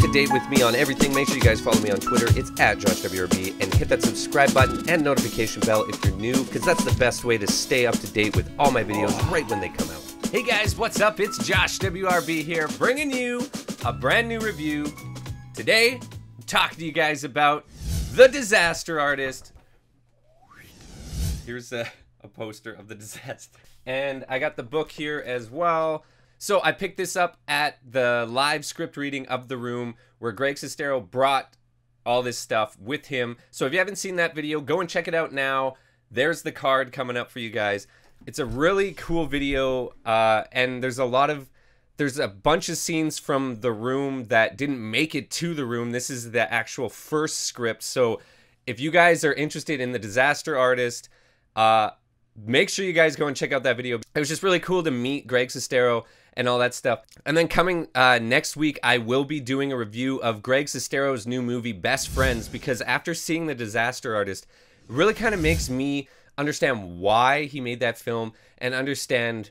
to date with me on everything, make sure you guys follow me on Twitter. It's at JoshWRB, and hit that subscribe button and notification bell if you're new, because that's the best way to stay up to date with all my videos right when they come out. Hey guys, what's up? It's Josh WRB here, bringing you a brand new review. Today, I'm talking to you guys about The Disaster Artist. Here's a poster of The Disaster. And I got the book here as well. So I picked this up at the live script reading of The Room, where Greg Sestero brought all this stuff with him. So if you haven't seen that video, go and check it out now. There's the card coming up for you guys. It's a really cool video, and there's a bunch of scenes from The Room that didn't make it to The Room. This is the actual first script. So if you guys are interested in The Disaster Artist, make sure you guys go and check out that video. It was just really cool to meet Greg Sestero and all that stuff. And then coming next week, I will be doing a review of Greg Sestero's new movie, Best Friends, because after seeing The Disaster Artist, it really kind of makes me understand why he made that film and understand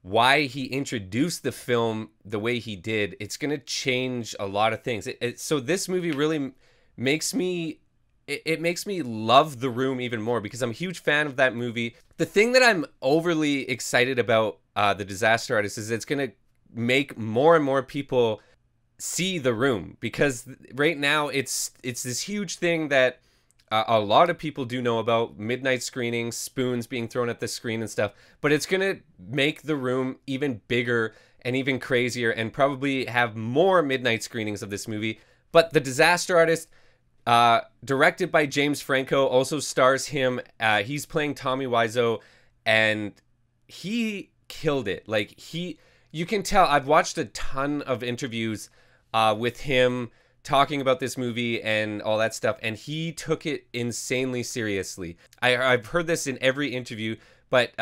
why he introduced the film the way he did. It's going to change a lot of things. So this movie really makes me... It makes me love The Room even more because I'm a huge fan of that movie. The thing that I'm overly excited about The Disaster Artist is it's going to make more and more people see The Room, because right now it's this huge thing that a lot of people do know about: midnight screenings, spoons being thrown at the screen and stuff. But it's going to make The Room even bigger and even crazier, and probably have more midnight screenings of this movie. But The Disaster Artist, directed by James Franco, also stars him. He's playing Tommy Wiseau, and he killed it. Like, you can tell. I've watched a ton of interviews with him talking about this movie and all that stuff, and he took it insanely seriously. I've heard this in every interview, but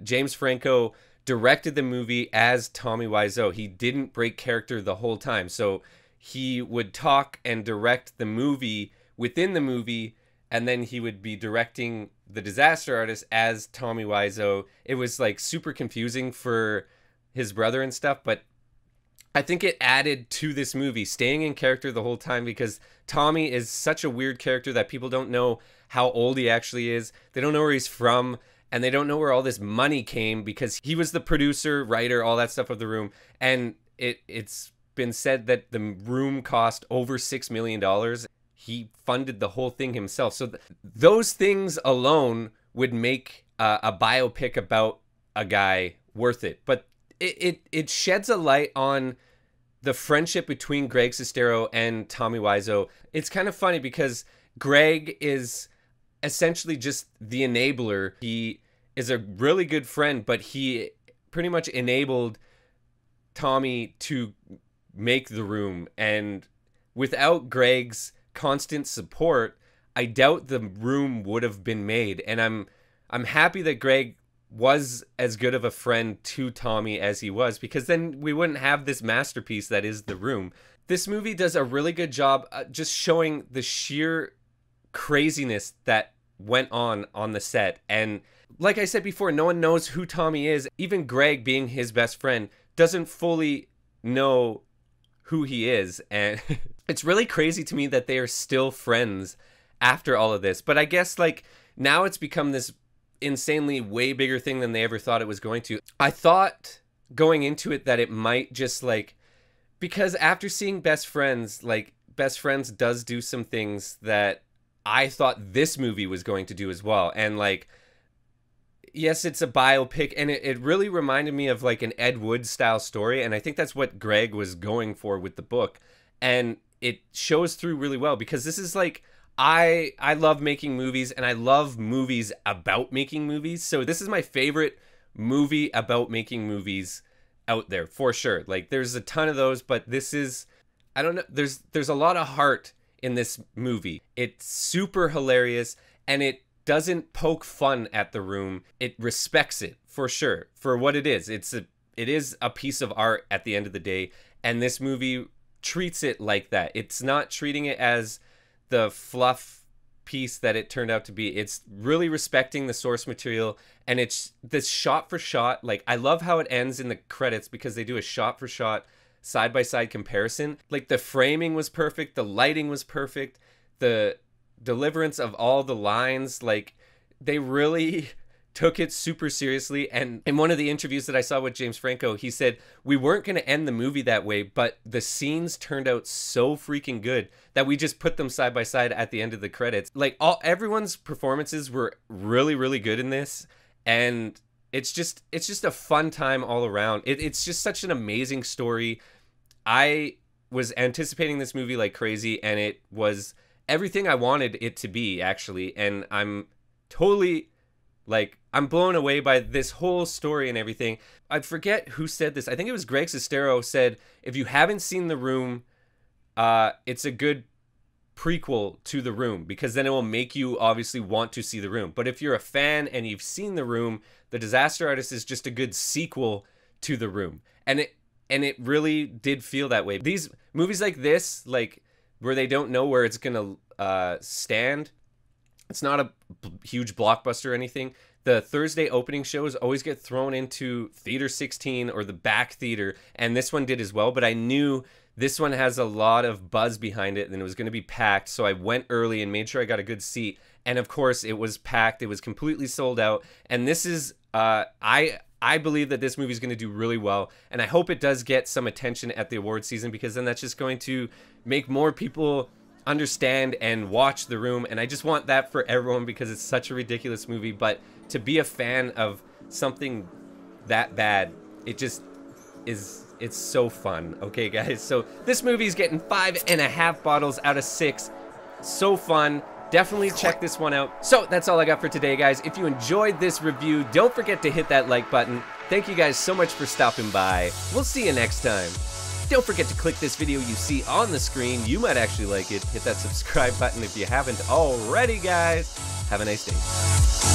James Franco directed the movie as Tommy Wiseau. He didn't break character the whole time, so he would talk and direct the movie within the movie, and then he would be directing The Disaster Artist as Tommy Wiseau. It was like super confusing for his brother and stuff, but I think it added to this movie, staying in character the whole time, because Tommy is such a weird character that people don't know how old he actually is. They don't know where he's from, and they don't know where all this money came, because he was the producer, writer, all that stuff of The Room, and it's been said that The Room cost over $6 million. He funded the whole thing himself. So those things alone would make a biopic about a guy worth it. But it sheds a light on the friendship between Greg Sestero and Tommy Wiseau. It's kind of funny because Greg is essentially just the enabler. He is a really good friend, but he pretty much enabled Tommy to make The Room, and without Greg's constant support, I doubt The Room would have been made. And I'm happy that Greg was as good of a friend to Tommy as he was, because then we wouldn't have this masterpiece that is The Room. This movie does a really good job just showing the sheer craziness that went on the set. And like I said before, no one knows who Tommy is. Even Greg, being his best friend, doesn't fully know who he is. And it's really crazy to me that they are still friends after all of this. But I guess, like, now it's become this insanely way bigger thing than they ever thought it was going to. I thought going into it that it might just, like, because after seeing Best Friends, like, Best Friends does do some things that I thought this movie was going to do as well. And, like, yes, it's a biopic, and it really reminded me of like an Ed Wood style story, and I think that's what Greg was going for with the book, and it shows through really well, because this is like, I love making movies, and I love movies about making movies, so this is my favorite movie about making movies out there, for sure. Like, there's a ton of those, but this is, I don't know, there's a lot of heart in this movie. It's super hilarious, and it doesn't poke fun at The Room. It respects it, for sure, for what it is. It is a piece of art at the end of the day, and this movie treats it like that. It's not treating it as the fluff piece that it turned out to be. It's really respecting the source material, and it's this shot for shot. Like, I love how it ends in the credits, because they do a shot for shot side-by-side comparison. Like, the framing was perfect, the lighting was perfect, the deliverance of all the lines, like, they really took it super seriously. And in one of the interviews that I saw with James Franco, he said, we weren't going to end the movie that way, but the scenes turned out so freaking good that we just put them side by side at the end of the credits. Like, everyone's performances were really, really good in this. And it's just a fun time all around. It's just such an amazing story. I was anticipating this movie like crazy, and it was everything I wanted it to be, actually. And I'm totally, like, I'm blown away by this whole story and everything. I forget who said this. I think it was Greg Sestero said, if you haven't seen The Room, it's a good prequel to The Room, because then it will make you obviously want to see The Room. But if you're a fan and you've seen The Room, The Disaster Artist is just a good sequel to The Room. And it really did feel that way. These movies like this, like, where they don't know where it's gonna stand, it's not a huge blockbuster or anything. The Thursday opening shows always get thrown into Theater 16 or the back theater, and this one did as well, but I knew this one has a lot of buzz behind it and it was going to be packed, so I went early and made sure I got a good seat. And of course, it was packed. It was completely sold out. And this is, I believe that this movie is going to do really well, and I hope it does get some attention at the award season, because then that's just going to make more people understand and watch The Room. And I just want that for everyone, because it's such a ridiculous movie. But to be a fan of something that bad, it just is, it's so fun. Okay, guys, so this movie is getting 5.5 bottles out of 6. So fun. Definitely check this one out. So that's all I got for today, guys. If you enjoyed this review, don't forget to hit that like button. Thank you guys so much for stopping by. We'll see you next time. Don't forget to click this video you see on the screen. You might actually like it. Hit that subscribe button if you haven't already, guys. Have a nice day.